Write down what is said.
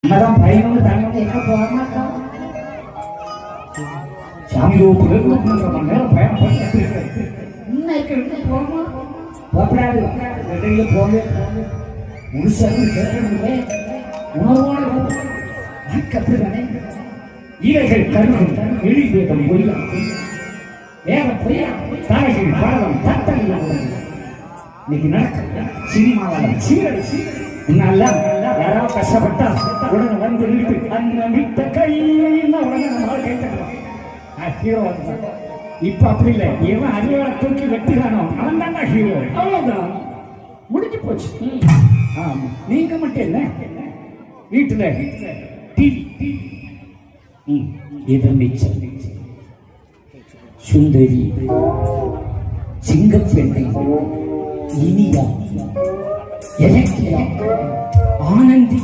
நம்மதான் பயணம் தாங்க எங்க போக மாட்டோம். சாமியோப்பு நேரம் பயணம் பண்ணி இன்னைக்கு போமா போகக்கூடாது. இடையில போவே முழுசாக கேட்கணுமே உணர்வோட அப்படிதானே. இவைகள் கருவும் எளிவேதம் பொய்யா வேற பொய்யா தாய்கள் பாடம் தத்தல் இன்னைக்கு நடக்க சினிமாவில் சீரடி முன்னெல்லாம் யாராவது கஷ்டப்பட்டா உடனே வந்து நிறுத்து அந்த விட்ட கையின்னா உடனே நம்மளால கேட்டுக்கலாம். ஹீரோ இப்ப அப்படி இல்லை. இவன் அறிவாள தூக்கி வெட்டுறானோ அவன் தானே ஹீரோ. அவ்வளவுதான், முடிஞ்சு போச்சு. ஆமா, நீங்க மட்டும் இல்லை வீட்டுல டிவி எதிர்நீச்சல் சுந்தரி சிங்கப்பெண்ணை இனியா இலக்கியா ஆனந்தி